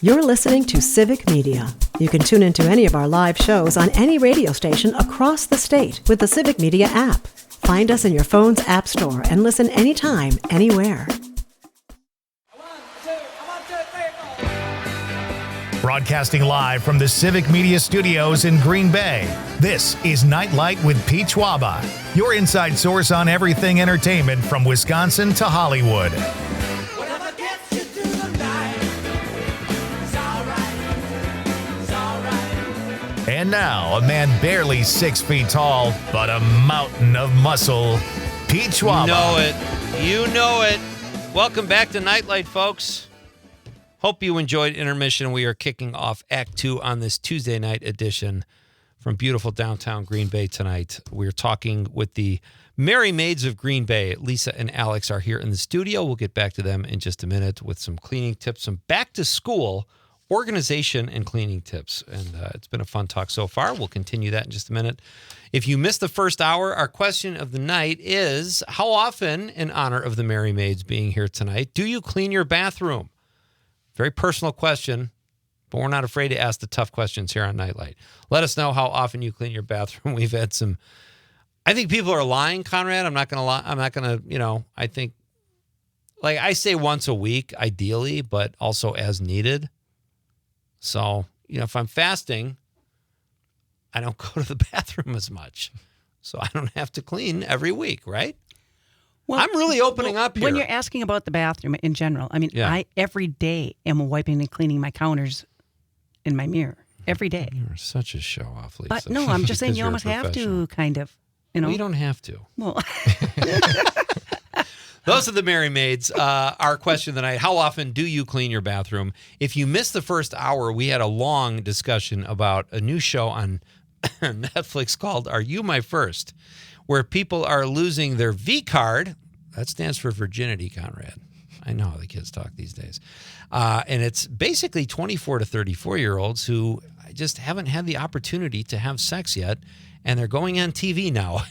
You're listening to Civic Media. You can tune into any of our live shows on any radio station across the state with the Civic Media app. Find us in your phone's app store and listen anytime, anywhere. Broadcasting live from the Civic Media Studios in Green Bay, this is Nite Lite with Pete Schwaba, your inside source on everything entertainment from Wisconsin to Hollywood. And now, a man barely 6 feet tall, but a mountain of muscle, Pete Schwaba. You know it. Welcome back to Nite Lite, folks. Hope you enjoyed intermission. We are kicking off Act 2 on this Tuesday night edition from beautiful downtown Green Bay tonight. We're talking with the Merry Maids of Green Bay. Lisa and Alex are here in the studio. We'll get back to them in just a minute with some cleaning tips, some back-to-school organization and cleaning tips. And it's been a fun talk so far. We'll continue that in just a minute. If you missed the first hour, our question of the night is, how often, in honor of the Merry Maids being here tonight, do you clean your bathroom? Very personal question, but we're not afraid to ask the tough questions here on Nite Lite. Let us know how often you clean your bathroom. We've had some, I think people are lying, Conrad. I'm not going to lie. I'm not going to, I think, like I say once a week, ideally, but also as needed. So, if I'm fasting, I don't go to the bathroom as much. So I don't have to clean every week, right? Well, I'm really opening up here. When you're asking about the bathroom in general, I every day am wiping and cleaning my counters in my mirror. Every day. You're such a show-off, Lisa. But no, I'm just saying you almost have to, kind of. Well, you don't have to. Well, those are the Merry Maids. Our question of the night, how often do you clean your bathroom? If you missed the first hour, we had a long discussion about a new show on Netflix called Are You My First?, where people are losing their V card. That stands for virginity, Conrad. I know how the kids talk these days. And it's basically 24 to 34-year-olds who just haven't had the opportunity to have sex yet, and they're going on TV now.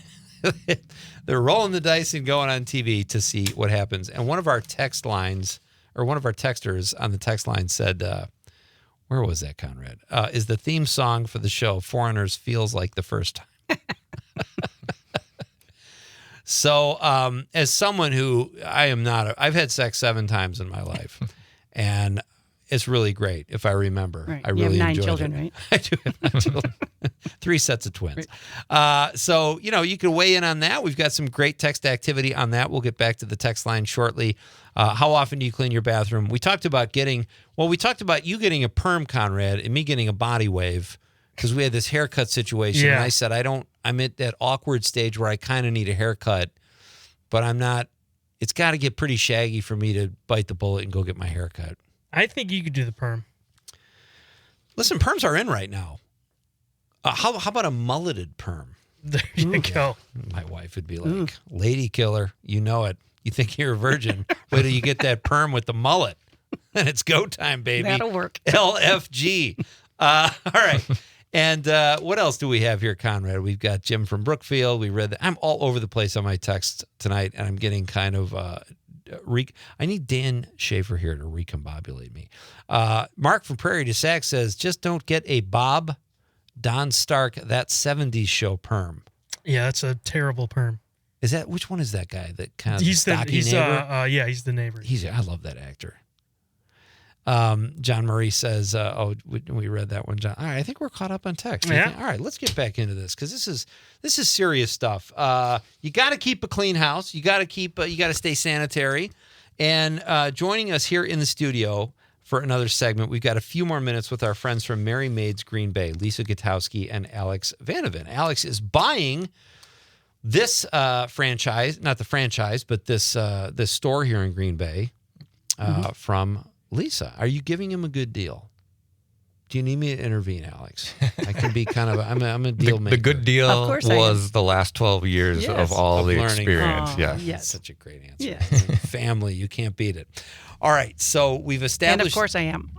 They're rolling the dice and going on TV to see what happens. And one of our text lines, or one of our texters on the text line said, where was that, Conrad? Is the theme song for the show Foreigners Feels Like the First Time. So as someone who I've had sex 7 times in my life, and it's really great if I remember. Right. I really you have 9 enjoyed children, it. Right? I do have 9 children. 3 sets of twins. Right. So, you can weigh in on that. We've got some great text activity on that. We'll get back to the text line shortly. How often do you clean your bathroom? We talked about you getting a perm, Conrad, and me getting a body wave, because we had this haircut situation. Yeah. And I said, I'm at that awkward stage where I kind of need a haircut, but I'm not. It's got to get pretty shaggy for me to bite the bullet and go get my haircut. I think you could do the perm. Listen, perms are in right now. How about a mulleted perm? There you go. My wife would be like, lady killer, you know it. You think you're a virgin. Wait till you get that perm with the mullet. And it's go time, baby. That'll work. LFG. All right. And what else do we have here, Conrad? We've got Jim from Brookfield. We read that. I'm all over the place on my text tonight, and I'm getting kind of I need Dan Schaefer here to recombobulate me. Mark from Prairie du Sac says, just don't get a Bob Don Stark, that 70s show perm. Yeah, that's a terrible perm. Which one is that guy? That kind of he's stocky he's neighbor? He's the neighbor. I love that actor. John Murray says, we read that one, John. All right, I think we're caught up on text. Yeah. All right, let's get back into this, because this is serious stuff. You got to keep a clean house. You got to stay sanitary. And joining us here in the studio for another segment, we've got a few more minutes with our friends from Merry Maids Green Bay, Lisa Gutowski and Alex Vanovan. Alex is buying this franchise, not the franchise, but this store here in Green Bay from Lisa. Are you giving him a good deal? Do you need me to intervene, Alex? I can be kind of I'm a deal maker. The good deal was the last 12 years of all the learning. experience. Yes. That's such a great answer. Yes. Family, you can't beat it. All right, so we've established. And of course I am.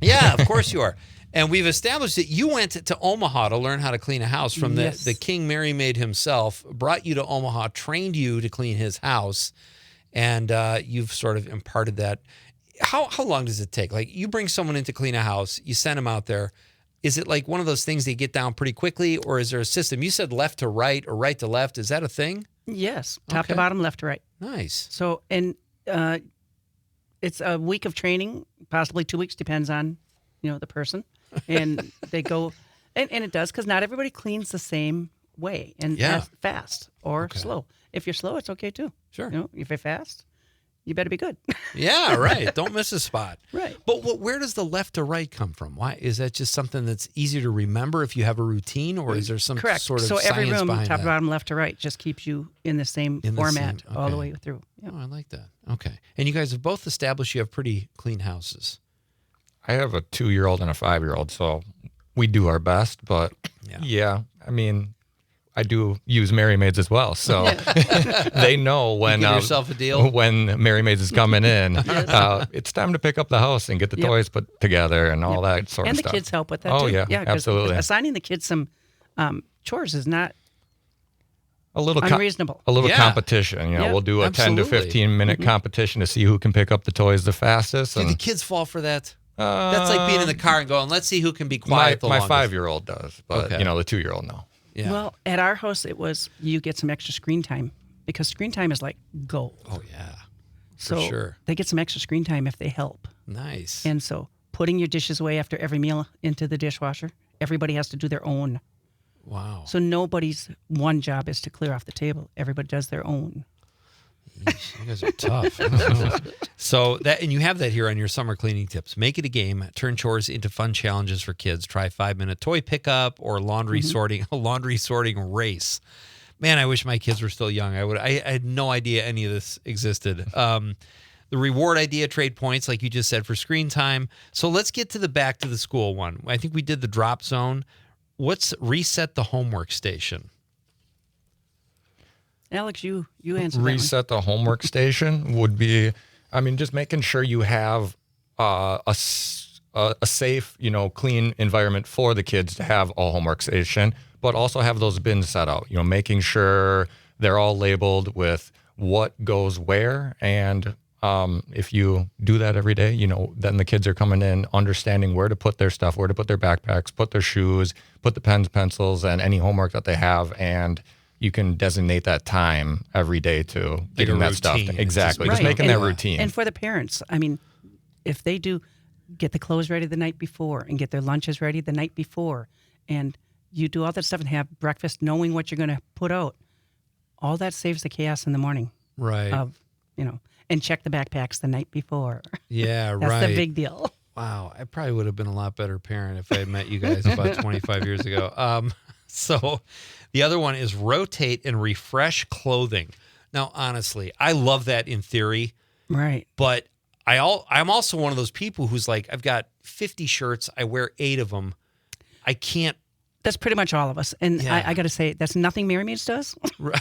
Yeah, of course you are. And we've established that you went to Omaha to learn how to clean a house from the King Merry Maid himself, brought you to Omaha, trained you to clean his house, and you've sort of imparted that. how long does it take? Like, you bring someone in to clean a house, you send them out there. Is it like one of those things they get down pretty quickly, or is there a system? You said left to right or right to left. Is that a thing? Yes, top Okay. to bottom, left to right. Nice. So, and it's a week of training, possibly 2 weeks, depends on, the person. And they go, and it does, because not everybody cleans the same way and as fast or slow. If you're slow, it's okay too. Sure. If you're fast, you better be good. Yeah, right. Don't miss a spot. Right. But where does the left to right come from? Why is that just something that's easier to remember if you have a routine, or is there some Correct. sort of so every science room, behind top that? to bottom, left to right, just keeps you in the same In the format same- all the okay. way through. Yeah. Oh, I like that. Okay. And you guys have both established you have pretty clean houses. I have a 2-year-old and a 5-year-old, so we do our best. But yeah, I mean, I do use Maids as well, so they know when give yourself a deal? when Maids is coming in. It's time to pick up the house and get the toys put together and all that sort And of the stuff. kids help with that Oh too. yeah, 'cause absolutely. Assigning the kids some chores is not A little unreasonable. A little Yeah. competition, Yeah, we'll do a 10 to absolutely. 15 minute competition to see who can pick up the toys the fastest. Do the And kids fall for that? That's like being in the car and going, let's see who can be my quiet the longest. 5-year-old does, but Okay. the 2-year-old no. Yeah. Well, at our house, it was you get some extra screen time because screen time is like gold. Oh, yeah. So sure. they get some extra screen time if they help. Nice. And so putting your dishes away after every meal into the dishwasher, everybody has to do their own. Wow. So nobody's one job is to clear off the table. Everybody does their own. Yeesh, you guys are tough. So that, and you have that here on your summer cleaning tips. Make it a game. Turn chores into fun challenges for kids. Try 5-minute toy pickup or laundry sorting. A laundry sorting race. Man, I wish my kids were still young. I had no idea any of this existed. The reward idea, trade points, like you just said, for screen time. So let's get to the back to the school one. I think we did the drop zone. What's reset the homework station? Alex, you answered Reset the homework station would be, just making sure you have a safe, clean environment for the kids to have a homework station, but also have those bins set out, making sure they're all labeled with what goes where. And if you do that every day, then the kids are coming in understanding where to put their stuff, where to put their backpacks, put their shoes, put the pens, pencils, and any homework that they have. And you can designate that time every day to getting that stuff. routine. Exactly. It's Just Right. making And- that routine. And for the parents, if they do get the clothes ready the night before and get their lunches ready the night before, and you do all that stuff and have breakfast knowing what you're going to put out, all that saves the chaos in the morning Right. and check the backpacks the night before. Yeah, That's right. the big deal. Wow, I probably would have been a lot better parent if I had met you guys about 25 years ago. So the other one is rotate and refresh clothing. Now, honestly, I love that in theory, Right. but I'm also one of those people who's like, I've got 50 shirts, I wear 8 of them. I can't. That's pretty much all of us. And Yeah. I got to say, that's nothing Maids does. But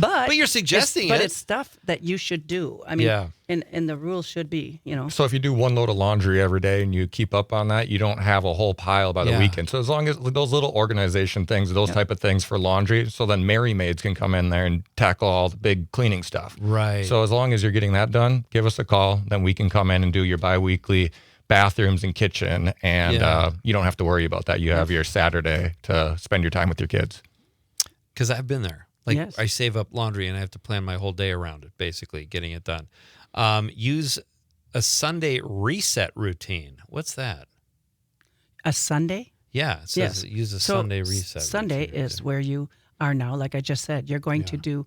But you're suggesting But it. it's stuff that you should do. Yeah. And the rule should be, So if you do one load of laundry every day and you keep up on that, you don't have a whole pile by the Yeah. weekend. So as long as those little organization things, those type of things for laundry, so then Maids can come in there and tackle all the big cleaning stuff. Right. So as long as you're getting that done, give us a call. Then we can come in and do your biweekly bathrooms and kitchen. And Yeah. you don't have to worry about that. You have your Saturday to spend your time with your kids. Because I've been there. Like, Yes. I save up laundry and I have to plan my whole day around it, basically, getting it done. Use a Sunday reset routine. What's that? a Sunday. Yeah, it says use a So Sunday reset. Sunday routine. is where you are now. Like I just said, you're going to do,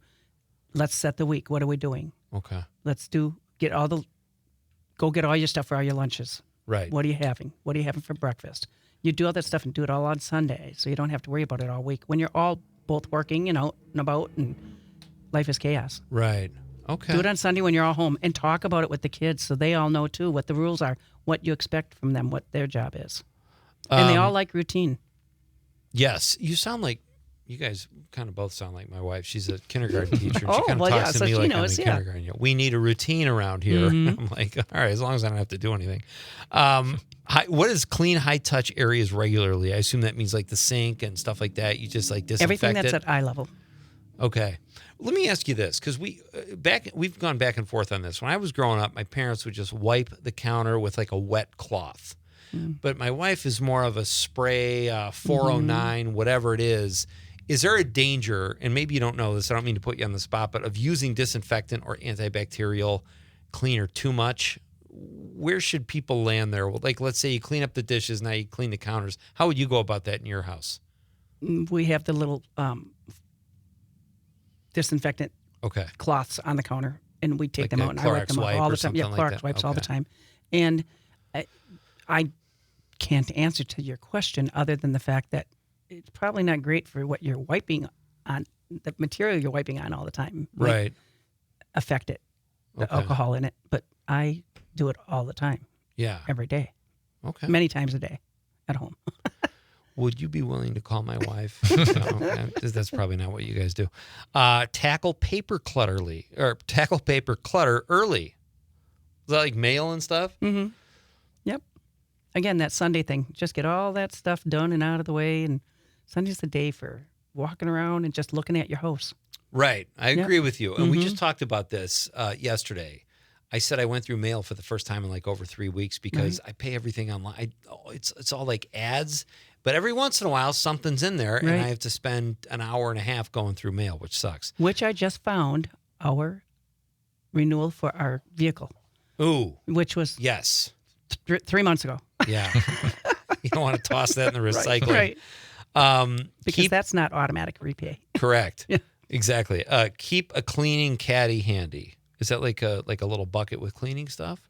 let's set the week. What are we doing? Okay. Let's go get all your stuff for all your lunches. Right. What are you having? What are you having for breakfast? You do all that stuff and do it all on Sunday, so you don't have to worry about it all week. When you're all both working and out and about, and life is chaos. Right. Okay. Do it on Sunday when you're all home and talk about it with the kids so they all know too what the rules are, what you expect from them, what their job is. And they all like routine. Yes. You guys kind of both sound like my wife. She's a kindergarten teacher. And she Oh, kind of well, talks yeah, to so me she like knows, I'm in yeah. kindergarten. You know, we need a routine around here. I'm like, all right, as long as I don't have to do anything. What is clean high-touch areas regularly? I assume that means like the sink and stuff like that. You just like disinfect Everything that's it? at eye level. Okay. Let me ask you this, because we've gone back and forth on this. When I was growing up, my parents would just wipe the counter with like a wet cloth. But my wife is more of a spray, 409, whatever it is. Is there a danger, and maybe you don't know this, I don't mean to put you on the spot, but of using disinfectant or antibacterial cleaner too much? Where should people land there? Like, let's say you clean up the dishes, now you clean the counters. How would you go about that in your house? We have the little disinfectant cloths on the counter, and we take Like them a out and I wipe them Clorox all the wipe or time. Yeah, something like Clorox that. wipes all the Okay. time. And I can't answer to your question other than the fact that it's probably not great for what you're wiping on, the material you're wiping on all the time. Might Right. affect it, the Okay. alcohol in it. But I do it all the time, Yeah. every day, Okay. many times a day at home. Would you be willing to call my wife? No, that's probably not what you guys do. Tackle paper clutter early. Is that like mail and stuff? Mm-hmm. Yep. Again, that Sunday thing. Just get all that stuff done and out of the way. And Sunday's the day for walking around and just looking at your house. Right. I Yep. agree with you. And we just talked about this yesterday. I said I went through mail for the first time in like over 3 weeks because I pay everything online. It's all like ads, but every once in a while something's in there and Right. I have to spend an hour and a half going through mail, which sucks. Which I just found our renewal for our vehicle, Ooh, which was yes. 3 months ago. Yeah. You don't want to toss that in the recycling. Right. Because Keep, that's not automatic repay. correct. Yeah. Exactly. Keep a cleaning caddy handy. Is that like a little bucket with cleaning stuff?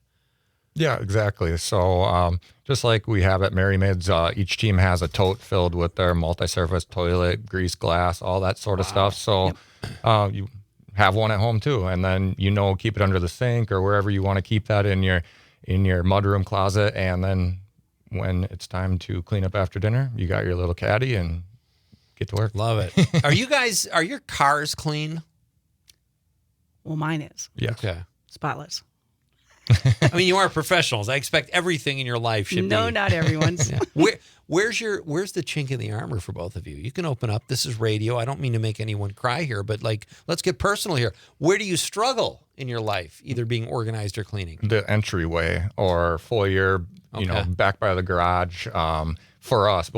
Yeah, exactly. So just like we have at Maids, each team has a tote filled with their multi-surface toilet, grease, glass, all that sort of stuff. So you have one at home too, and then keep it under the sink or wherever you want to keep that in your mudroom closet. And then when it's time to clean up after dinner, you got your little caddy and get to work. Love it. Are your cars clean? Well, mine is Yeah. Okay. spotless. I mean, you are professionals. I expect everything in your life should be. No, not everyone's. Where's the chink in the armor for both of you? You can open up. This is radio. I don't mean to make anyone cry here, but let's get personal here. Where do you struggle in your life, either being organized or cleaning? The entryway or foyer, back by the garage. For us,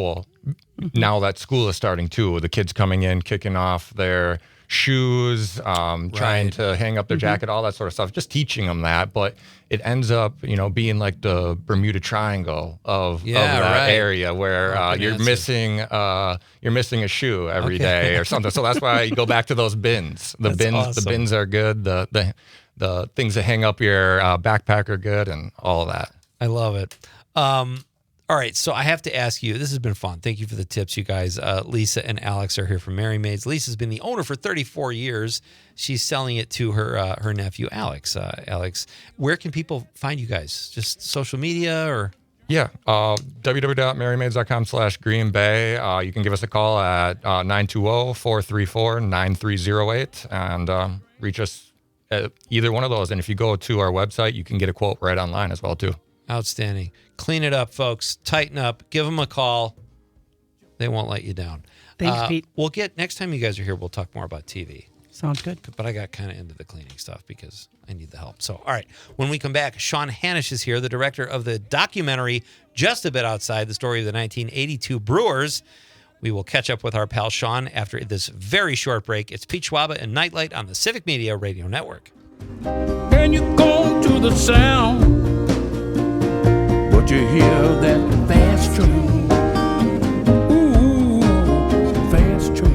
now that school is starting too, the kids coming in, kicking off their shoes, trying to hang up their jacket, all that sort of stuff, just teaching them that. But it ends up, being like the Bermuda Triangle of that area where you're missing a shoe every day or something. So that's why you go back to those bins. The bins are good. The things that hang up your backpack are good, and all of that. I love it. All right, so I have to ask you, this has been fun. Thank you for the tips, you guys. Lisa and Alex are here from Maids. Lisa's been the owner for 34 years. She's selling it to her nephew, Alex. Alex, where can people find you guys? Just social media or? Yeah, www.marymaids.com/Green Bay. You can give us a call at 920-434-9308 and reach us at either one of those. And if you go to our website, you can get a quote right online as well, too. Outstanding. Clean it up, folks. Tighten up. Give them a call. They won't let you down. Thanks, Pete. Next time you guys are here, we'll talk more about TV. Sounds good. But I got kind of into the cleaning stuff because I need the help. So, all right. When we come back, Sean Hanish is here, the director of the documentary Just a Bit Outside, the story of the 1982 Brewers. We will catch up with our pal Sean after this very short break. It's Pete Schwaba and Nite Lite on the Civic Media Radio Network. And you go to the sound, but you hear that fast train. Ooh, fast train.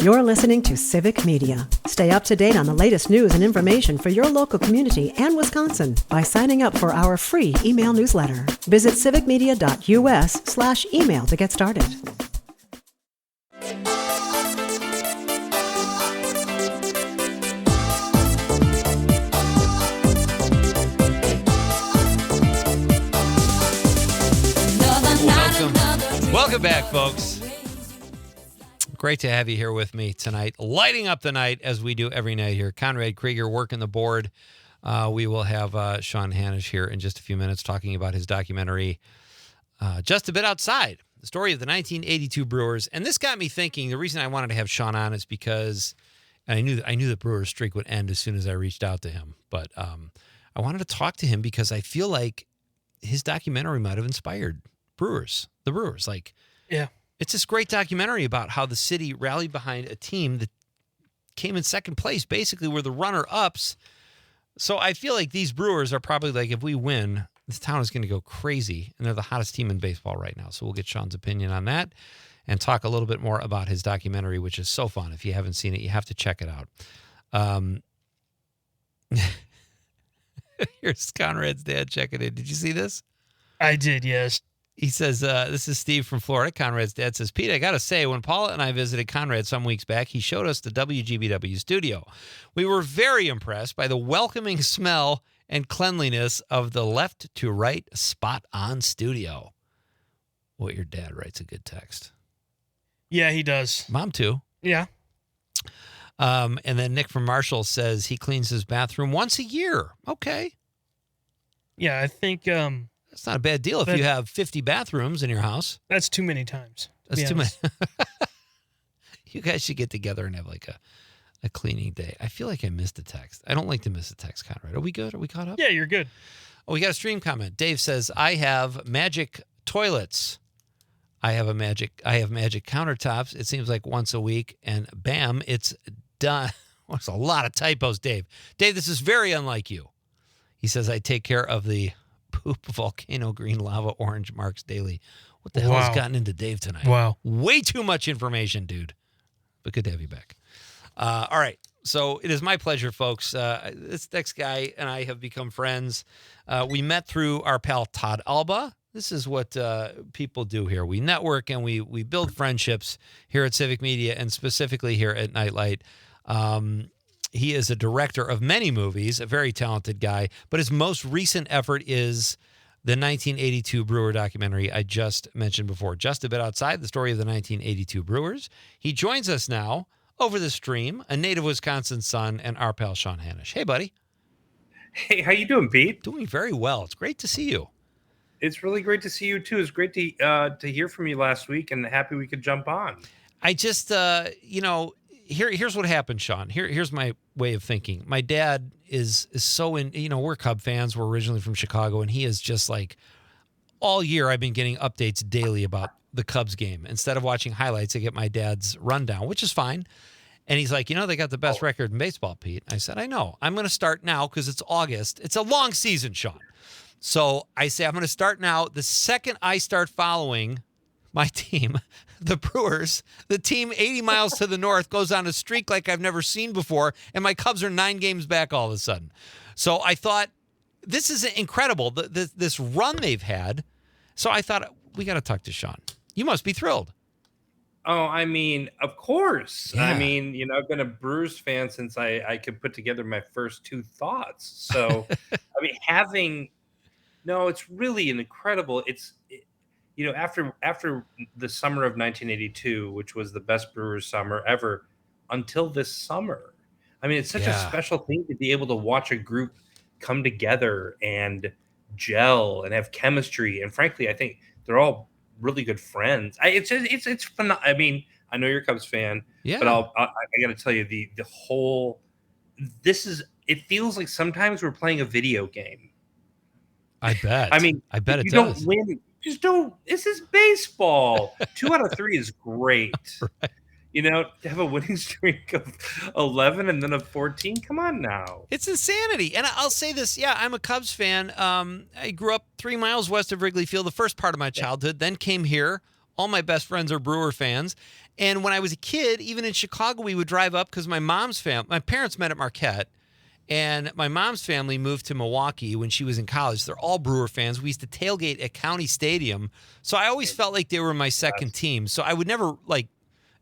You're listening to Civic Media. Stay up to date on the latest news and information for your local community and Wisconsin by signing up for our free email newsletter. Visit civicmedia.us/email to get started. Welcome back, folks. Great to have you here with me tonight, lighting up the night as we do every night here. Conrad Krieger working the board. We will have Sean Hanish here in just a few minutes talking about his documentary, Just a Bit Outside, the story of the 1982 Brewers. And this got me thinking, the reason I wanted to have Sean on is because I knew the Brewers streak would end as soon as I reached out to him. But I wanted to talk to him because I feel like his documentary might have inspired the Brewers. Like, Yeah. it's this great documentary about how the city rallied behind a team that came in second place, basically were the runner-ups. So I feel like these Brewers are probably like, if we win, this town is going to go crazy, and they're the hottest team in baseball right now. So we'll get Sean's opinion on that and talk a little bit more about his documentary, which is so fun. If you haven't seen it, you have to check it out. Here's Conrad's dad checking in. Did you see this? I did, yes. He says, this is Steve from Florida. Conrad's dad says, Pete, I got to say, when Paula and I visited Conrad some weeks back, he showed us the WGBW studio. We were very impressed by the welcoming smell and cleanliness of the left to right spot on studio. Well, your dad writes a good text. Yeah, he does. Mom, too. Yeah. And then Nick from Marshall says he cleans his bathroom once a year. Okay. Yeah, I think That's not a bad deal if you have 50 bathrooms in your house. that's too many times. That's too many. You guys should get together and have like a cleaning day. I feel like I missed a text. I don't like to miss a text, Conrad. Are we good? Are we caught up? Yeah, you're good. Oh, we got a stream comment. Dave says, I have magic toilets. I have magic countertops. It seems like once a week, and bam, it's done. Well, there's a lot of typos, Dave. Dave, this is very unlike you. He says, I take care of the poop volcano green lava orange marks daily. What the hell has gotten into Dave tonight? Wow. Way too much information, dude. But good to have you back. All right. So it is my pleasure, folks. This next guy and I have become friends. We met through our pal Todd Alba. This is what people do here. We network and we build friendships here at Civic Media and specifically here at Nite Lite. He is a director of many movies, a very talented guy, but his most recent effort is the 1982 Brewer documentary I just mentioned before, Just a Bit Outside, the story of the 1982 Brewers. He joins us now over the stream, a native Wisconsin son, and our pal Sean Hanish. Hey, buddy. Hey, how you doing, Pete? Doing very well. It's great to see you. It's really great to see you, too. It's great to hear from you last week, and happy we could jump on. I just, here's what happened, Sean. Here's my way of thinking. My dad is so in, we're Cub fans. We're originally from Chicago, and he is just like, all year I've been getting updates daily about the Cubs game. Instead of watching highlights, I get my dad's rundown, which is fine. And he's like, they got the best record in baseball, Pete. I said, I know. I'm going to start now because it's August. It's a long season, Sean. So I say, I'm going to start now. The second I start following my team, the Brewers, the team 80 miles to the north goes on a streak like I've never seen before, and my Cubs are 9 games back all of a sudden. So I thought, this is incredible, this run they've had. So I thought, we got to talk to Sean. You must be thrilled. Oh, I mean, of course. Yeah. I mean, I've been a Brewers fan since I could put together my first 2 thoughts. So, I mean, it's really an incredible. After the summer of 1982, which was the best Brewers summer ever, until this summer. I mean, it's such a special thing to be able to watch a group come together and gel and have chemistry. And frankly, I think they're all really good friends. It's fun. I mean, I know you're a Cubs fan, but I got to tell you the whole. It feels like sometimes we're playing a video game. I bet. I mean, I bet it you does. don't win. Just don't. This is baseball. 2 out of 3 is great. Right. To have a winning streak of 11 and then a 14. Come on now. It's insanity. And I'll say this. Yeah, I'm a Cubs fan. I grew up 3 miles west of Wrigley Field the first part of my childhood, then came here. All my best friends are Brewer fans. And when I was a kid, even in Chicago, we would drive up because my parents met at Marquette. And my mom's family moved to Milwaukee when she was in college. They're all Brewer fans. We used to tailgate at County Stadium. So I always felt like they were my second team. So I would never,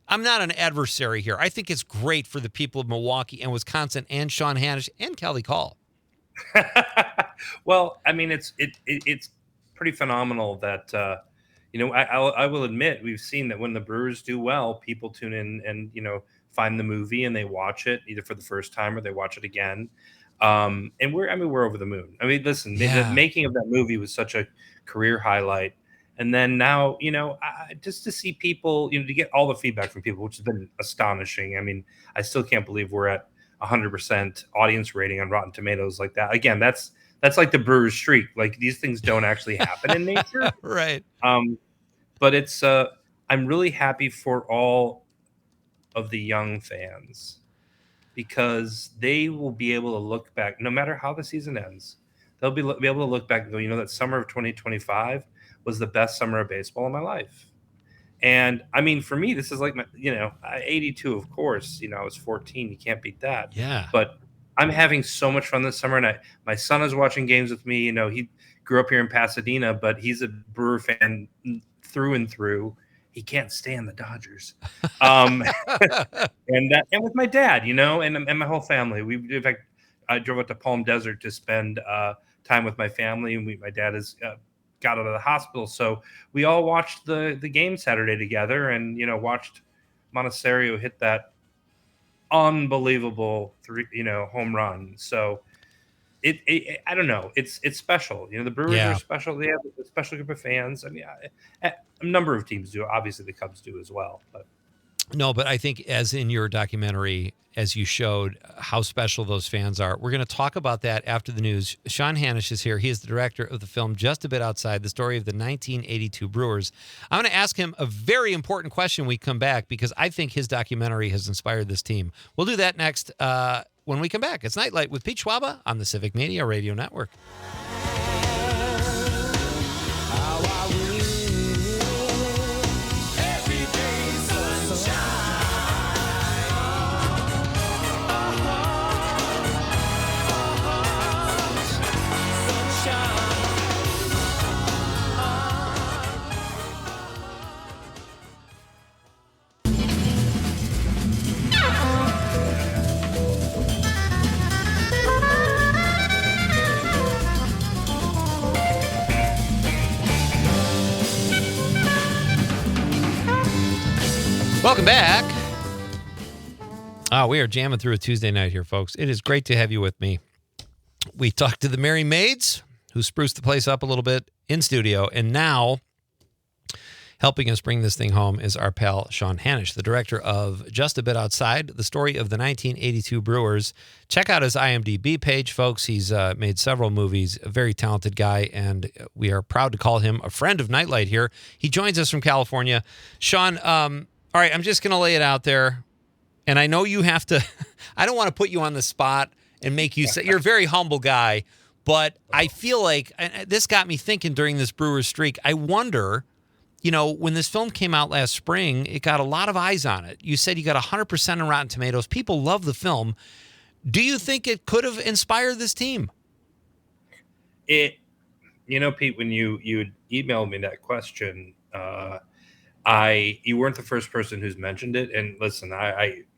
I'm not an adversary here. I think it's great for the people of Milwaukee and Wisconsin and Sean Hanish and Kelly Call. Well, I mean, it's pretty phenomenal that, I will admit we've seen that when the Brewers do well, people tune in and, find the movie and they watch it either for the first time or they watch it again. And we're over the moon. I mean, listen, the making of that movie was such a career highlight. And then now, just to see people, to get all the feedback from people, which has been astonishing. I mean, I still can't believe we're at 100% audience rating on Rotten Tomatoes like that. Again, that's like the Brewers streak. Like, these things don't actually happen in nature. Right. But it's, I'm really happy for all of the young fans, because they will be able to look back, no matter how the season ends. They'll be able to look back and go, that summer of 2025 was the best summer of baseball in my life. And I mean, for me, this is like my, 82, of course, I was 14. You can't beat that. Yeah. But I'm having so much fun this summer. And my son is watching games with me. He grew up here in Pasadena, but he's a Brewer fan through and through. He can't stand the Dodgers. And with my dad, and my whole family. In fact, I drove up to Palm Desert to spend time with my family, and my dad has got out of the hospital, so we all watched the game Saturday together, and watched Monasterio hit that unbelievable home run. So I don't know, it's special. The Brewers are special. They have a special group of fans. I mean, a number of teams do. Obviously, the Cubs do as well, but. No, but I think, as in your documentary, as you showed how special those fans are, we're going to talk about that after the news. Sean Hanish is here. He is the director of the film Just a Bit Outside, the story of the 1982 Brewers. I'm going to ask him a very important question when we come back, because I think his documentary has inspired this team. We'll do that next when we come back. It's Nite Lite with Pete Schwaba on the Civic Media Radio Network. Welcome back. We are jamming through a Tuesday night here, folks. It is great to have you with me. We talked to the Merry Maids, who spruced the place up a little bit in studio, and now helping us bring this thing home is our pal Sean Hanish, the director of Just a Bit Outside, the story of the 1982 Brewers. Check out his IMDb page, folks. He's made several movies, a very talented guy, and we are proud to call him a friend of Nite Lite here. He joins us from California. Sean, all right, I'm just going to lay it out there, and I know you have to – I don't want to put you on the spot and make you say – you're a very humble guy, but I feel like – and this got me thinking during this Brewers streak. I wonder, when this film came out last spring, it got a lot of eyes on it. You said you got 100% on Rotten Tomatoes. People love the film. Do you think it could have inspired this team? Pete, when you emailed me that question you weren't the first person who's mentioned it. And listen,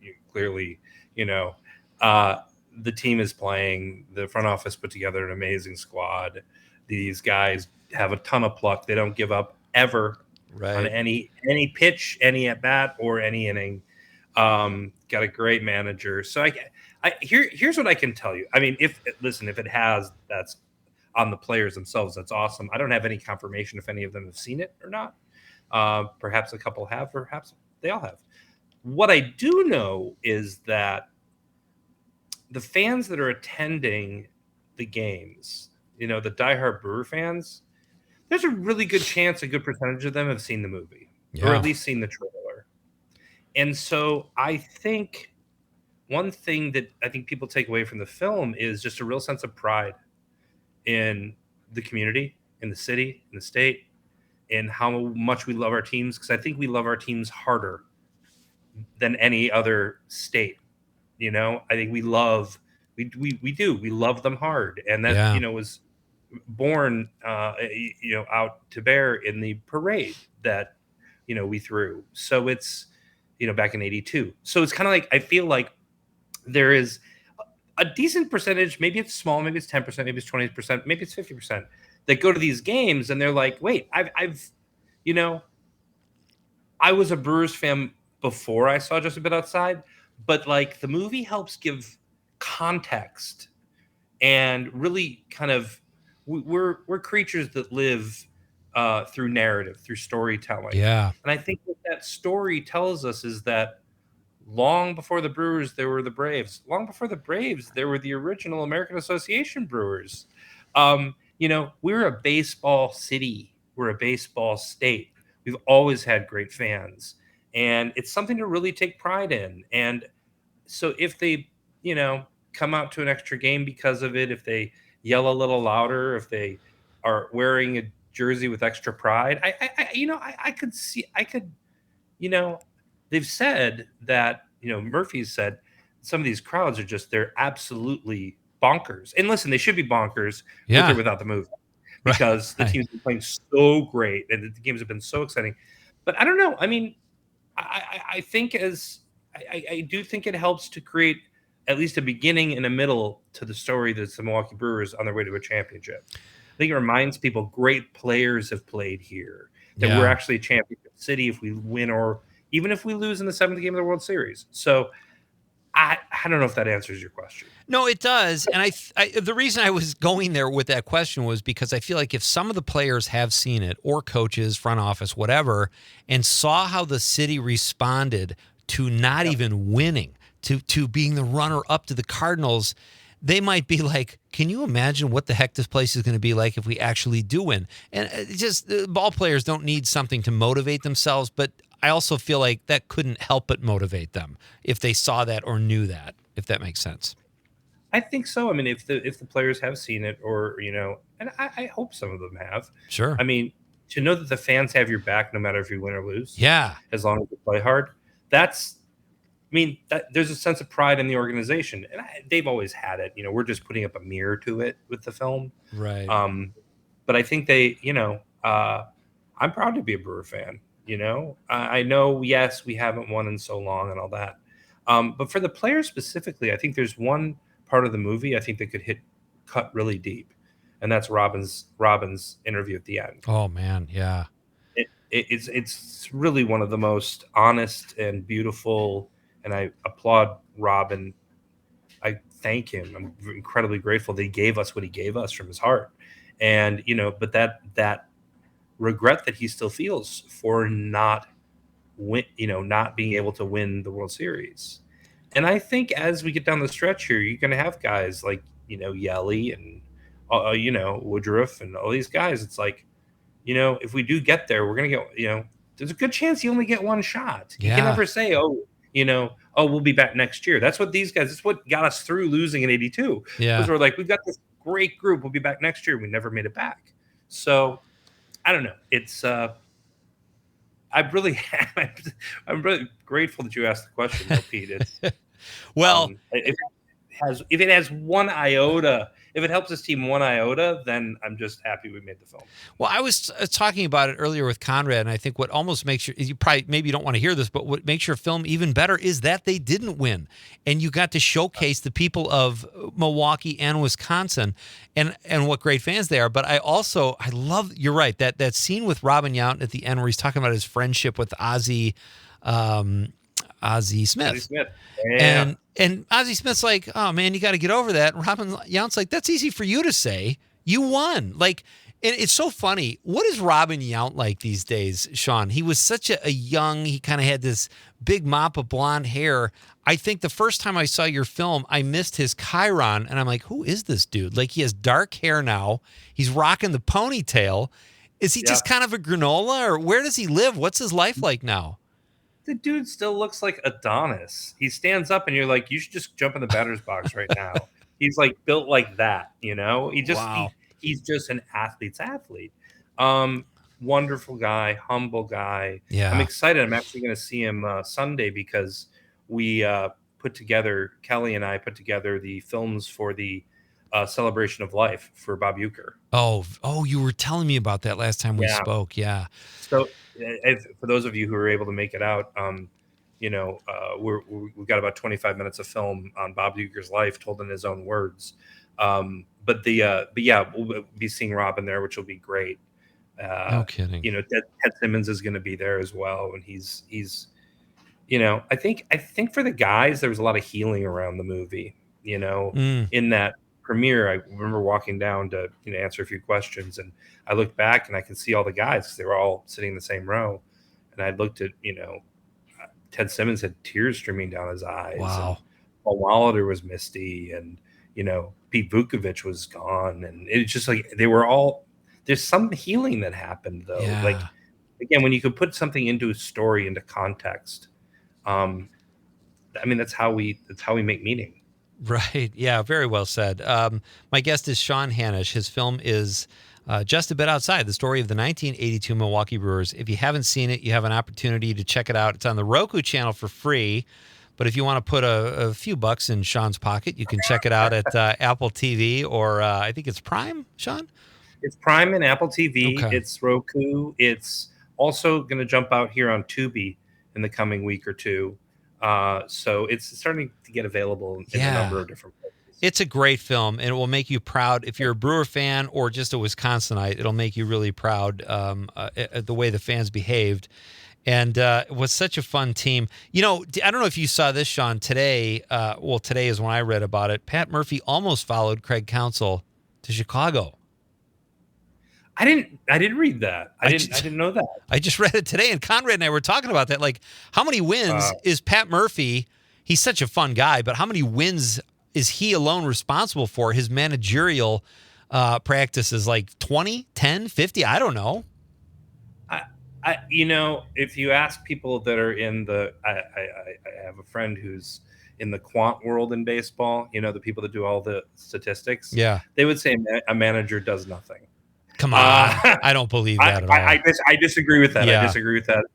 you clearly, the team is playing. The front office put together an amazing squad. These guys have a ton of pluck. They don't give up ever on any pitch, any at bat, or any inning. Got a great manager. So here's what I can tell you. I mean, if it has, that's on the players themselves. That's awesome. I don't have any confirmation if any of them have seen it or not. Perhaps a couple have, perhaps they all have. What I do know is that the fans that are attending the games, the diehard Brewer fans, there's a really good chance a good percentage of them have seen the movie or at least seen the trailer. And so I think one thing that I think people take away from the film is just a real sense of pride in the community, in the city, in the state, and how much we love our teams, because I think we love our teams harder than any other state. I think we love them hard, and that was born out to bear in the parade that we threw. So it's back in '82. So it's kind of like I feel like there is a decent percentage, maybe it's small, maybe it's 10%, maybe it's 20%, maybe it's 50%. That go to these games and they're like, wait, I've I was a Brewers fan before I saw Just a Bit Outside, but like the movie helps give context and really kind of we're creatures that live through narrative, through storytelling. Yeah. And I think what that story tells us is that long before the Brewers, there were the Braves. Long before the Braves, there were the original American Association Brewers. We're a baseball city. We're a baseball state. We've always had great fans, and it's something to really take pride in. And so if they, come out to an extra game because of it, if they yell a little louder, if they are wearing a jersey with extra pride, I could see, they've said that, Murphy's said some of these crowds are they're absolutely bonkers. And listen, they should be bonkers with or without the movie, because the team's been playing so great and the games have been so exciting. But I don't know. I mean, I think I do think it helps to create at least a beginning and a middle to the story that's the Milwaukee Brewers on their way to a championship. I think it reminds people great players have played here, that we're actually a championship city if we win, or even if we lose in the 7th game of the World Series. So I don't know if that answers your question. No, it does. And the reason I was going there with that question was because I feel like if some of the players have seen it, or coaches, front office, whatever, and saw how the city responded to not even winning, to being the runner up to the Cardinals, they might be like, can you imagine what the heck this place is going to be like if we actually do win? And ball players don't need something to motivate themselves, but I also feel like that couldn't help but motivate them if they saw that or knew that, if that makes sense. I think so. I mean, if the players have seen it, or, and I hope some of them have. Sure. I mean, to know that the fans have your back no matter if you win or lose. Yeah. As long as you play hard. There's a sense of pride in the organization, and they've always had it. We're just putting up a mirror to it with the film. Right. But I think they, I'm proud to be a Brewer fan. I know, yes, we haven't won in so long and all that. But for the players specifically, I think there's one part of the movie I think that could cut really deep, and that's Robin's interview at the end. Oh man, yeah. It's really one of the most honest and beautiful, and I applaud Robin. I thank him. I'm incredibly grateful that he gave us what he gave us from his heart. And, but that regret that he still feels for not being able to win the World Series. And I think as we get down the stretch here, you're going to have guys like, Yelly and, Woodruff and all these guys. It's like, if we do get there, we're going to get, there's a good chance you only get one shot. You can never say, we'll be back next year. That's what that's what got us through losing in 82. Yeah. Because we're like, we've got this great group. We'll be back next year. We never made it back. So I don't know. It's, I'm really grateful that you asked the question, though, Pete. It's, well, if it has one iota, if it helps this team one iota, then I'm just happy we made the film. Well, I was talking about it earlier with Conrad, and I think what almost makes you probably maybe you don't want to hear this, but what makes your film even better is that they didn't win, and you got to showcase the people of Milwaukee and Wisconsin, and what great fans they are. But I love, you're right, that scene with Robin Yount at the end where he's talking about his friendship with Ozzie Smith. Ozzie Smith. Yeah. And Ozzie Smith's like, oh man, you got to get over that. And Robin Yount's like, that's easy for you to say. You won. Like, and it's so funny. What is Robin Yount like these days, Sean? He was such a young, he kind of had this big mop of blonde hair. I think the first time I saw your film, I missed his chyron, and I'm like, who is this dude? Like, he has dark hair now. He's rocking the ponytail. Is he just kind of a granola, or where does he live? What's his life like now? The dude still looks like Adonis. He stands up and you're like, you should just jump in the batter's box right now. He's like built like that, he's just an athlete's athlete. Wonderful guy, humble guy. Yeah. I'm excited. I'm actually going to see him Sunday because we Kelly and I put together the films for the Celebration of Life for Bob Uecker. Oh, you were telling me about that last time we spoke. Yeah. So for those of you who were able to make it out, we've got about 25 minutes of film on Bob Uecker's life told in his own words. But we'll be seeing Robin there, which will be great. No kidding. Ted Simmons is going to be there as well. And he's I think for the guys, there was a lot of healing around the movie, in that premiere, I remember walking down to answer a few questions, and I looked back and I could see all the guys because they were all sitting in the same row, and I looked at Ted Simmons had tears streaming down his eyes. Wow. And Paul Molitor was misty, and Pete Vukovich was gone, and it's just like they were all. There's some healing that happened though. Yeah. Like again, when you could put something into a story, into context, that's how we make meaning. Right. Yeah. Very well said. My guest is Sean Hanish. His film is Just a Bit Outside, the story of the 1982 Milwaukee Brewers. If you haven't seen it, you have an opportunity to check it out. It's on the Roku channel for free. But if you want to put a few bucks in Sean's pocket, you can check it out at Apple TV or I think it's Prime, Sean? It's Prime and Apple TV. Okay. It's Roku. It's also going to jump out here on Tubi in the coming week or two. So it's starting to get available in a number of different places. It's a great film, and it will make you proud. If you're a Brewer fan or just a Wisconsinite, it'll make you really proud at the way the fans behaved. And it was such a fun team. I don't know if you saw this, Sean, today. Today is when I read about it. Pat Murphy almost followed Craig Counsell to Chicago. I didn't read that. I didn't know that. I just read it today, and Conrad and I were talking about that. Like, how many wins is Pat Murphy? He's such a fun guy, but how many wins is he alone responsible for? His managerial practices, like 20, 10, 50? I don't know. If you ask people that are in I have a friend who's in the quant world in baseball, the people that do all the statistics. Yeah. They would say a manager does nothing. Come on. I don't believe that at all. I disagree with that. Yeah. I disagree with that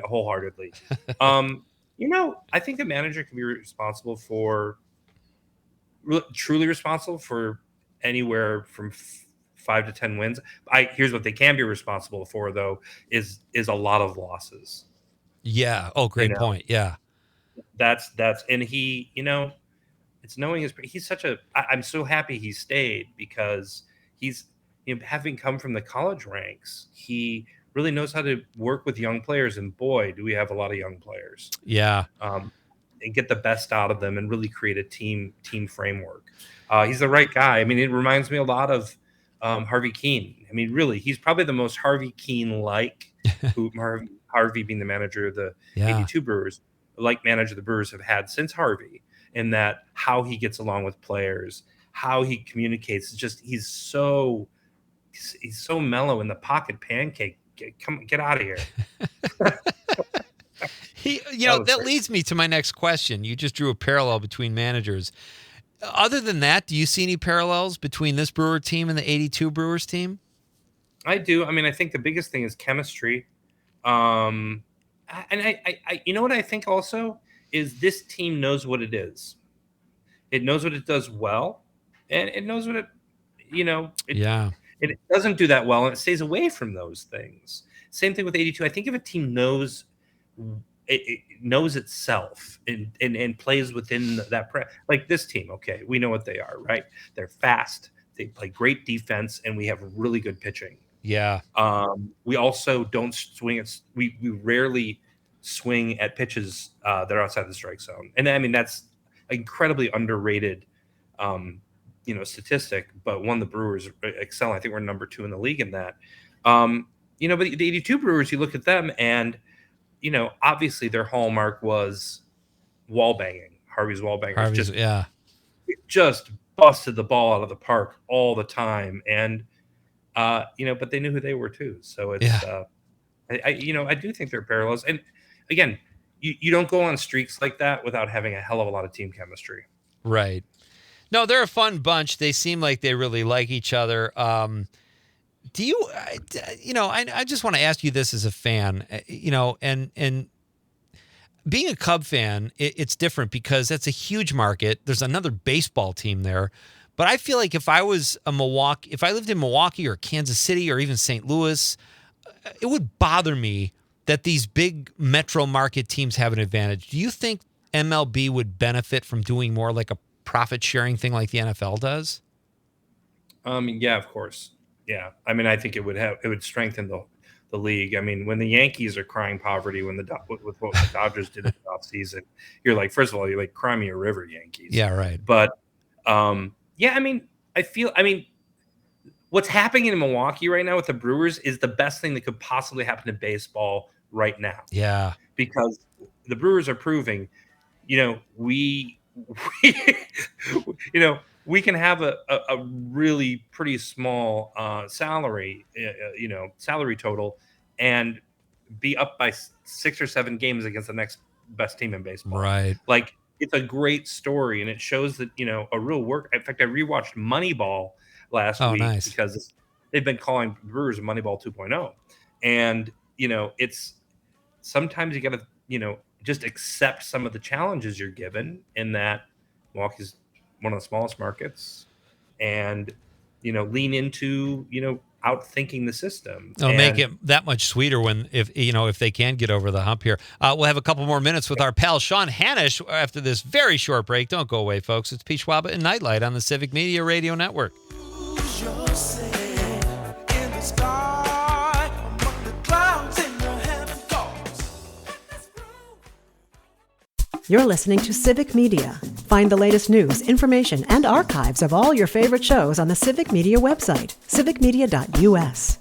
wholeheartedly. I think a manager can be responsible truly responsible for anywhere from 5 to 10 wins. Here's what they can be responsible for, though, is a lot of losses. Yeah. Oh, great point. Yeah. That's and he, it's knowing he's such I'm so happy he stayed because he's, having come from the college ranks, he really knows how to work with young players, and boy, do we have a lot of young players. Yeah. And get the best out of them and really create a team framework. He's the right guy. It reminds me a lot of Harvey Keene. Really, he's probably the most Harvey Keene-like, Harvey being the manager of the 82 Brewers, like manager the Brewers have had since Harvey, in that how he gets along with players, how he communicates. He's so mellow in the pocket, pancake. Get out of here. That leads me to my next question. You just drew a parallel between managers. Other than that, do you see any parallels between this Brewer team and the 82 Brewers team? I do. I think the biggest thing is chemistry. And I what I think also is this team knows what it is. It knows what it does well, and it knows what it doesn't do that well, and it stays away from those things. Same thing with 82. I think if a team knows it knows itself and plays within that like this team, okay, we know what they are, right? They're fast, they play great defense, and we have really good pitching. Yeah. We also don't swing we rarely swing at pitches that are outside the strike zone, and that's incredibly underrated statistic, but one the Brewers excel. I think we're number 2 in the league in that. But the 82 Brewers, you look at them, and obviously their hallmark was wall banging. Harvey's wall bangers. Just busted the ball out of the park all the time, and but they knew who they were too. So it's I do think there are parallels, and again, you don't go on streaks like that without having a hell of a lot of team chemistry. Right. No, they're a fun bunch. They seem like they really like each other. Do you, I just want to ask you this as a fan, and being a Cub fan, it's different because that's a huge market. There's another baseball team there. But I feel like if I lived in Milwaukee or Kansas City or even St. Louis, it would bother me that these big metro market teams have an advantage. Do you think MLB would benefit from doing more like a profit sharing thing like the NFL does? Yeah, of course. Yeah. I think it would strengthen the league. When the Yankees are crying poverty with what the Dodgers did in the offseason, you're like, first of all, you're like, cry me a river, Yankees. Yeah, right. But I mean, what's happening in Milwaukee right now with the Brewers is the best thing that could possibly happen to baseball right now. Yeah. Because the Brewers are proving, we we can have a really pretty small salary total and be up by 6 or 7 games against the next best team in baseball. Right. Like, it's a great story, and it shows that, a real work. In fact, I rewatched Moneyball last week nice. because they've been calling Brewers Moneyball 2.0. And, it's sometimes you got to, just accept some of the challenges you're given, in that Milwaukee's one of the smallest markets, and, lean into, outthinking the system. It'll make it that much sweeter if they can get over the hump here. We'll have a couple more minutes with our pal Sean Hanish after this very short break. Don't go away, folks. It's Pete Schwaba and Nite Lite on the Civic Media Radio Network. You're listening to Civic Media. Find the latest news, information, and archives of all your favorite shows on the Civic Media website, civicmedia.us.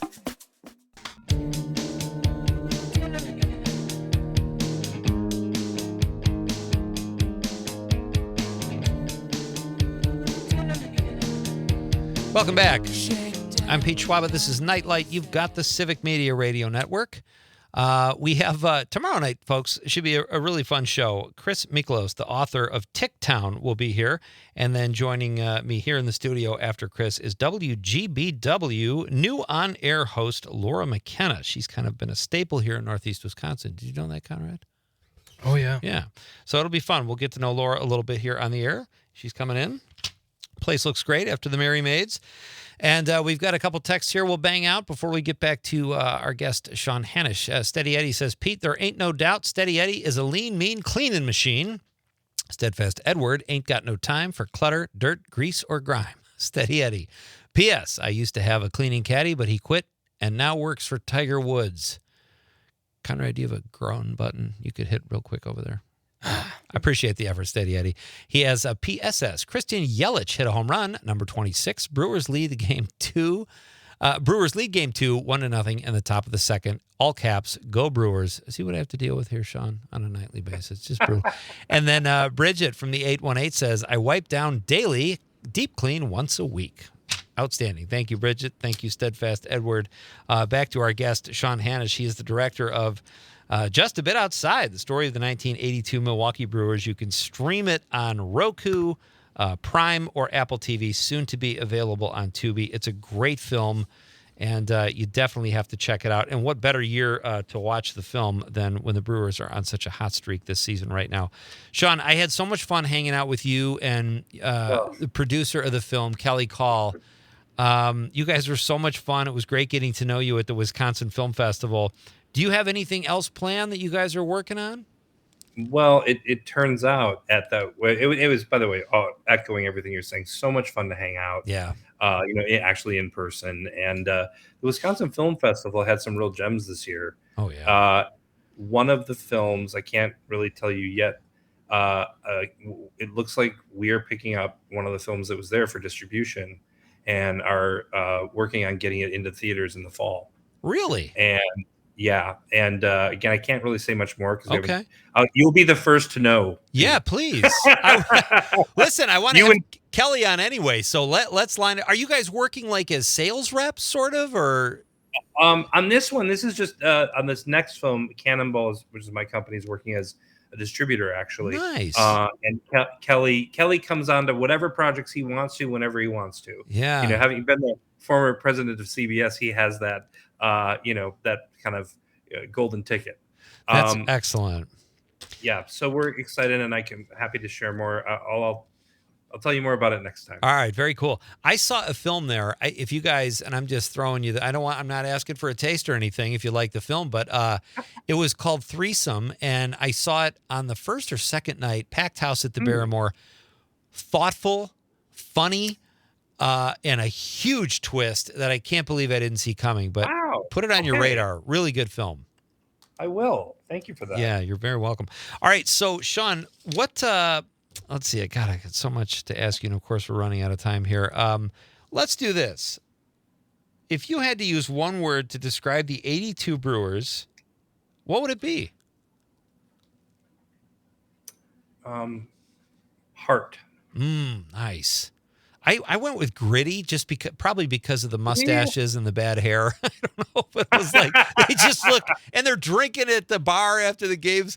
Welcome back. I'm Pete Schwaba. This is Nite Lite. You've got the Civic Media Radio Network. We have tomorrow night, folks. It should be a really fun show. Chris Miklos, the author of Ticktown, will be here. And then joining me here in the studio after Chris is WGBW new on-air host Laura McKenna. She's kind of been a staple here in Northeast Wisconsin. Did you know that, Conrad? Oh, yeah. Yeah. So it'll be fun. We'll get to know Laura a little bit here on the air. She's coming in. Place looks great after the Merry Maids. And we've got a couple texts here we'll bang out before we get back to our guest, Sean Hanish. Steady Eddie says, Pete, there ain't no doubt Steady Eddie is a lean, mean cleaning machine. Steadfast Edward ain't got no time for clutter, dirt, grease, or grime. Steady Eddie. P.S. I used to have a cleaning caddy, but he quit and now works for Tiger Woods. Conrad, do you have a groan button you could hit real quick over there? I appreciate the effort, Steady Eddie. He has a PSS. Christian Yelich hit a home run, number 26. Brewers lead game 2. Brewers lead game 2, 1-0 in the top of the second. All caps, go Brewers. See what I have to deal with here, Sean, on a nightly basis. Just brutal. And then Bridget from the 818 says, I wipe down daily, deep clean once a week. Outstanding. Thank you, Bridget. Thank you, Steadfast Edward. Back to our guest, Sean Hanish. He is the director of Just a Bit Outside, the story of the 1982 Milwaukee Brewers. You can stream it on Roku, Prime, or Apple TV, soon to be available on Tubi. It's a great film, and you definitely have to check it out. And what better year to watch the film than when the Brewers are on such a hot streak this season right now. Sean, I had so much fun hanging out with you and the producer of the film, Kelly Call. You guys were so much fun. It was great getting to know you at the Wisconsin Film Festival. Do you have anything else planned that you guys are working on? Well, it turns out it was, by the way, echoing everything you're saying, so much fun to hang out. Yeah. Actually in person. And the Wisconsin Film Festival had some real gems this year. Oh, yeah. One of the films, I can't really tell you yet. It looks like we are picking up one of the films that was there for distribution and are working on getting it into theaters in the fall. Really? And yeah. And again, I can't really say much more because okay. You'll be the first to know. Yeah, please. Listen, I want to have Kelly on anyway, so let's line it. Are you guys working like as sales reps, sort of, or? On this one, this is just on this next film, Cannonball, which is my company, is working as a distributor, actually. Nice. And Kelly comes on to whatever projects he wants to, whenever he wants to. Yeah. Having been the former president of CBS, he has that, that kind of golden ticket. That's excellent. Yeah. So we're excited, and happy to share more. I'll tell you more about it next time. All right, very cool. I saw a film there. If you guys, and I'm just throwing you, I'm not asking for a taste or anything if you like the film, but it was called Threesome, and I saw it on the first or second night, packed house at the Barrymore. Thoughtful, funny, and a huge twist that I can't believe I didn't see coming, but put it on your radar. Really good film. I will. Thank you for that. Yeah, you're very welcome. All right, so Sean, what let's see. I got so much to ask you, and of course, we're running out of time here. Let's do this. If you had to use one word to describe the 82 Brewers, what would it be? Heart. Nice. I went with gritty just probably because of the mustaches and the bad hair. I don't know, but it was like they just look, and they're drinking at the bar after the games.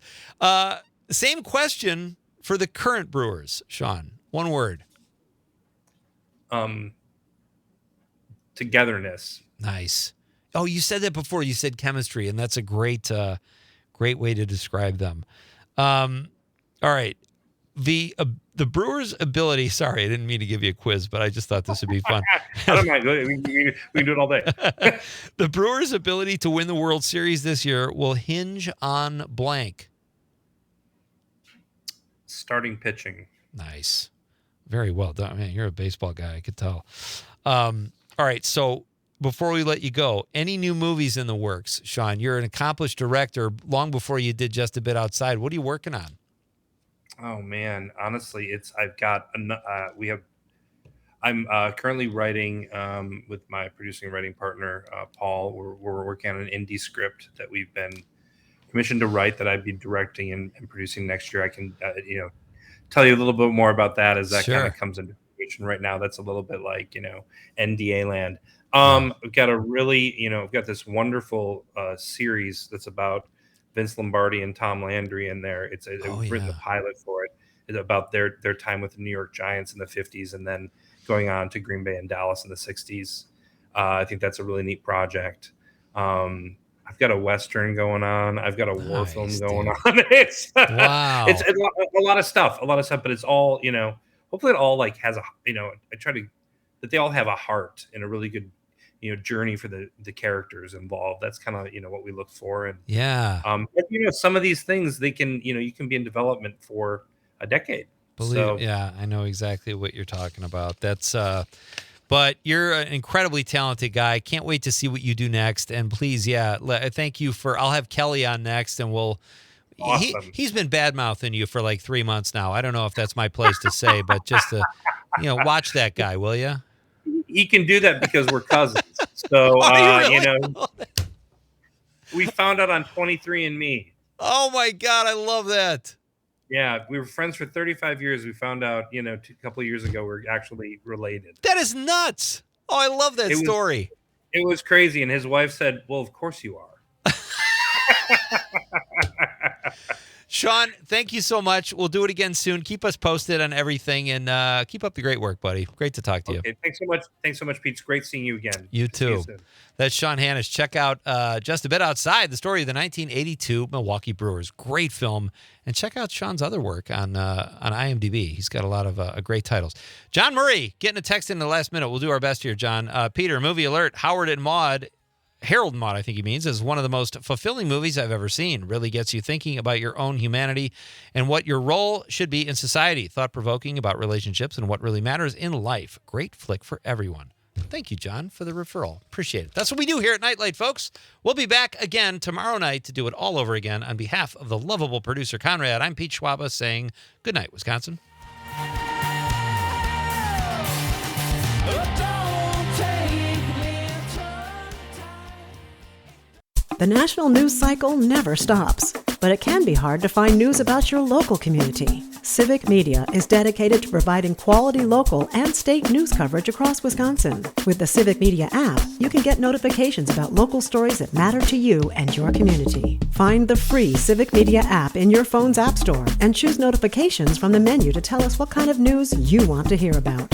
Same question for the current Brewers, Sean. One word. Togetherness. Nice. Oh, you said that before. You said chemistry, and that's a great way to describe them. All right. The Brewers' ability. Sorry, I didn't mean to give you a quiz, but I just thought this would be fun. I don't mind. We can do it all day. The Brewers' ability to win the World Series this year will hinge on blank. Starting pitching. Nice. Very well done. Man, you're a baseball guy. I could tell. All right. So before we let you go, any new movies in the works, Sean? You're an accomplished director long before you did Just a Bit Outside. What are you working on? Oh man, honestly, I'm currently writing with my producing and writing partner, Paul. We're working on an indie script that we've been commissioned to write that I'd be directing and producing next year. I can, tell you a little bit more about that as that kind of comes into fruition. Right now, that's a little bit like, NDA land. We've got we've got this wonderful series that's about Vince Lombardi and Tom Landry in there. We've written the pilot for it. It's about their time with the New York Giants in the 50s and then going on to Green Bay and Dallas in the 60s. I think that's a really neat project. I've got a Western going on. I've got a war film going on. It's a lot of stuff, but it's all, hopefully it all like has that they all have a heart and a really good journey for the characters involved. That's kind of what we look for. And but, some of these things they can you can be in development for a decade. I know exactly what you're talking about. That's but you're an incredibly talented guy. Can't wait to see what you do next. And please, thank you I'll have Kelly on next, and we'll. Awesome. He's been bad mouthing you for like 3 months now. I don't know if that's my place to say, but just to watch that guy, will you? He can do that because we're cousins. So, we found out on 23andMe. Oh my God, I love that. Yeah, we were friends for 35 years. We found out, a couple of years ago, we're actually related. That is nuts. Oh, I love that story. It was crazy. And his wife said, well, of course you are. Sean, thank you so much. We'll do it again soon. Keep us posted on everything, and keep up the great work, buddy. Great to talk to you. Thanks so much. Thanks so much, Pete. It's great seeing you again. You too. See you soon. That's Sean Hanish. Check out Just a Bit Outside, the story of the 1982 Milwaukee Brewers. Great film. And check out Sean's other work on IMDb. He's got a lot of great titles. John Murray, getting a text in the last minute. We'll do our best here, John. Peter, movie alert. Harold and Maude, I think he means, is one of the most fulfilling movies I've ever seen. Really gets you thinking about your own humanity and what your role should be in society. Thought-provoking about relationships and what really matters in life. Great flick for everyone. Thank you, John, for the referral. Appreciate it. That's what we do here at Nite Lite, folks. We'll be back again tomorrow night to do it all over again. On behalf of the lovable producer, Conrad, I'm Pete Schwaba saying good night, Wisconsin. The national news cycle never stops, but it can be hard to find news about your local community. Civic Media is dedicated to providing quality local and state news coverage across Wisconsin. With the Civic Media app, you can get notifications about local stories that matter to you and your community. Find the free Civic Media app in your phone's app store and choose notifications from the menu to tell us what kind of news you want to hear about.